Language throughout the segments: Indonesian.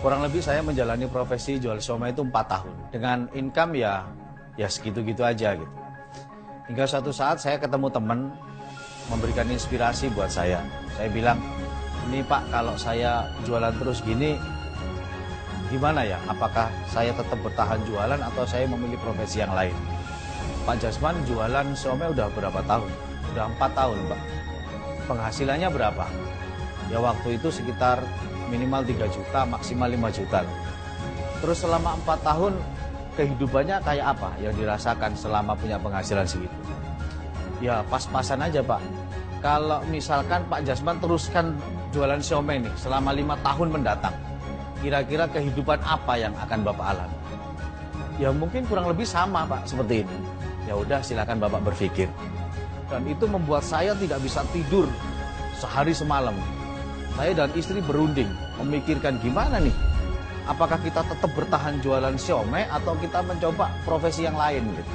Kurang lebih saya menjalani profesi jual siomay itu 4 tahun. Dengan income ya segitu-gitu aja gitu. Hingga suatu saat saya ketemu teman memberikan inspirasi buat saya. Saya bilang, ini Pak, kalau saya jualan terus gini, gimana ya? Apakah saya tetap bertahan jualan atau saya memilih profesi yang lain? Pak Jasman jualan siomay udah berapa tahun? Udah 4 tahun Pak. Penghasilannya berapa? Ya waktu itu sekitar minimal 3 juta, maksimal 5 juta. Terus selama 4 tahun kehidupannya kayak apa yang dirasakan selama punya penghasilan segitu? Ya pas-pasan aja Pak. Kalau misalkan Pak Jasman teruskan jualan siomay nih selama 5 tahun mendatang, kira-kira kehidupan apa yang akan Bapak alami? Ya mungkin kurang lebih sama Pak seperti ini. Ya udah silakan Bapak berpikir. Dan itu membuat saya tidak bisa tidur sehari semalam. Saya dan istri berunding, memikirkan gimana nih. Apakah kita tetap bertahan jualan siomay atau kita mencoba profesi yang lain gitu.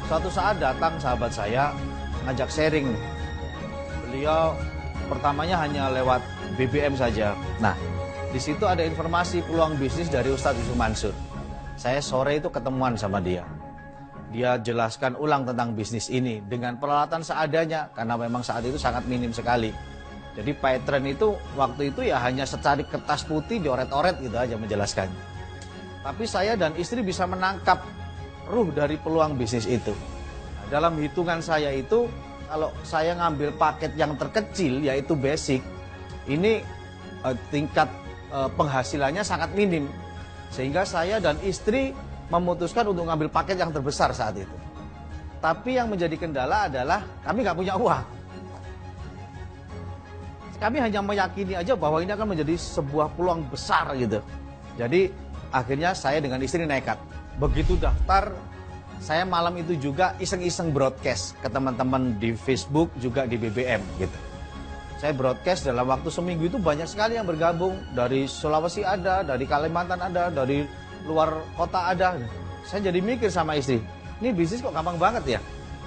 Suatu saat datang sahabat saya ngajak sharing. Beliau pertamanya hanya lewat BBM saja. Nah, di situ ada informasi peluang bisnis dari Ustadz Yusuf Mansur. Saya sore itu ketemuan sama dia. Dia jelaskan ulang tentang bisnis ini dengan peralatan seadanya karena memang saat itu sangat minim sekali. Jadi Paytrend itu waktu itu ya hanya secarik kertas putih dioret-oret gitu aja menjelaskan. Tapi saya dan istri bisa menangkap ruh dari peluang bisnis itu. Nah, dalam hitungan saya itu kalau saya ngambil paket yang terkecil yaitu basic, ini tingkat penghasilannya sangat minim. Sehingga saya dan istri memutuskan untuk ngambil paket yang terbesar saat itu. Tapi yang menjadi kendala adalah kami nggak punya uang. Kami hanya meyakini aja bahwa ini akan menjadi sebuah peluang besar gitu. Jadi akhirnya saya dengan istri nekat. Begitu daftar, saya malam itu juga iseng-iseng broadcast ke teman-teman di Facebook juga di BBM gitu. Saya broadcast dalam waktu seminggu itu banyak sekali yang bergabung. Dari Sulawesi ada, dari Kalimantan ada, dari luar kota ada. Saya jadi mikir sama istri, ini bisnis kok gampang banget ya.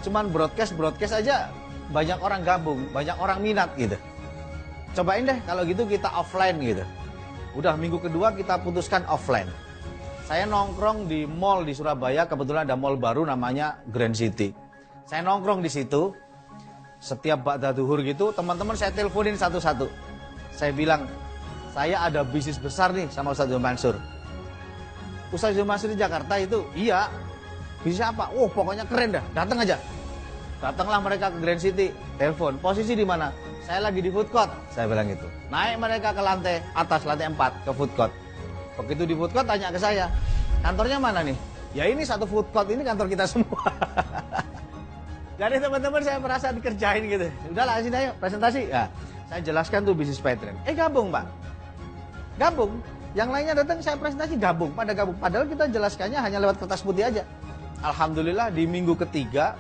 Cuman broadcast aja banyak orang gabung, banyak orang minat gitu. Cobain deh kalau gitu kita offline gitu. Udah minggu kedua kita putuskan offline. Saya nongkrong di mall di Surabaya, kebetulan ada mall baru namanya Grand City. Saya nongkrong di situ. Setiap ba'da duhur gitu, teman-teman saya teleponin satu-satu. Saya bilang, saya ada bisnis besar nih sama Ustadz Yusuf Mansur. Ustadz Yusuf Mansur di Jakarta itu, iya. Bisnis apa? Oh, pokoknya keren dah, datang aja. Datanglah mereka ke Grand City, telepon. Posisi di mana? Saya lagi di food court, saya bilang gitu. Naik mereka ke lantai atas, lantai 4, ke food court. Begitu di food court, tanya ke saya, kantornya mana nih? Ya ini satu food court, ini kantor kita semua. Jadi teman-teman saya merasa dikerjain gitu. Udahlah, sini ayo, presentasi. Ya, saya jelaskan tuh bisnis Paytrend. Gabung Pak. Gabung. Yang lainnya datang, saya presentasi gabung. Padahal kita jelaskannya hanya lewat kertas putih aja. Alhamdulillah di minggu ketiga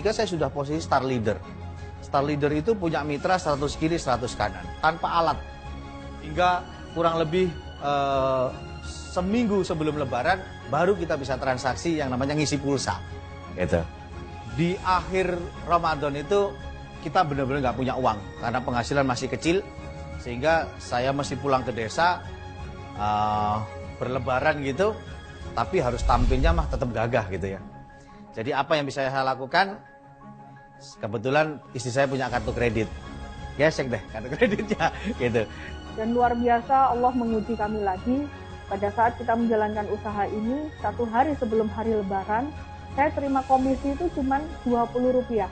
saya sudah posisi star leader. Star leader itu punya mitra 100 kiri 100 kanan tanpa alat. Hingga kurang lebih seminggu sebelum lebaran baru kita bisa transaksi yang namanya ngisi pulsa. Gitu. Di akhir Ramadan itu kita benar-benar nggak punya uang karena penghasilan masih kecil, sehingga saya mesti pulang ke desa berlebaran gitu, tapi harus tampilnya mah tetap gagah gitu ya. Jadi apa yang bisa saya lakukan? Kebetulan istri saya punya kartu kredit, gesek deh kartu kreditnya gitu. Dan luar biasa Allah menguji kami lagi pada saat kita menjalankan usaha ini. 1 hari sebelum hari Lebaran, saya terima komisi itu cuma Rp20.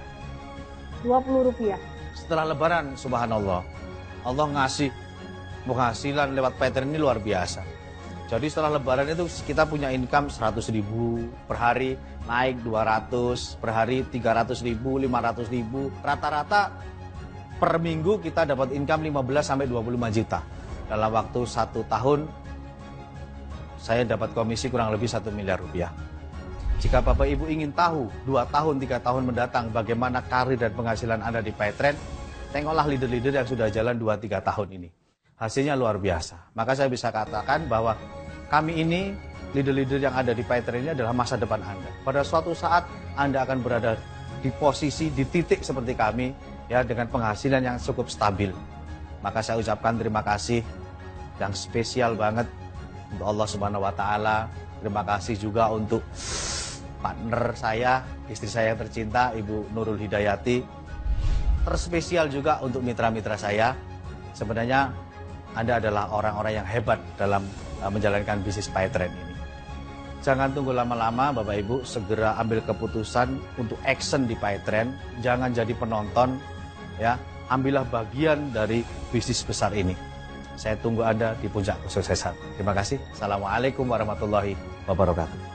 Rp20. Setelah Lebaran, subhanallah, Allah ngasih penghasilan lewat Paytrend ini luar biasa. Jadi setelah Lebaran itu kita punya income 100.000 per hari, naik 200 per hari, 300.000, 500.000. Rata-rata per minggu kita dapat income 15-25 juta. Dalam waktu 1 tahun, saya dapat komisi kurang lebih 1 miliar rupiah. Jika Bapak Ibu ingin tahu 2 tahun, 3 tahun mendatang bagaimana karir dan penghasilan Anda di Paytrend, tengoklah leader-leader yang sudah jalan 2-3 tahun ini. Hasilnya luar biasa. Maka saya bisa katakan bahwa kami ini, leader-leader yang ada di Paytrend ini adalah masa depan Anda. Pada suatu saat Anda akan berada di posisi, di titik seperti kami, ya dengan penghasilan yang cukup stabil. Maka saya ucapkan terima kasih yang spesial banget untuk Allah Subhanahu wa taala. Terima kasih juga untuk partner saya, istri saya yang tercinta, Ibu Nurul Hidayati. Terspesial juga untuk mitra-mitra saya. Sebenarnya Anda adalah orang-orang yang hebat dalam menjalankan bisnis PayTrend ini. Jangan tunggu lama-lama Bapak Ibu, segera ambil keputusan untuk action di PayTrend. Jangan jadi penonton, ya. Ambillah bagian dari bisnis besar ini. Saya tunggu Anda di puncak kesuksesan. Terima kasih. Assalamualaikum warahmatullahi wabarakatuh.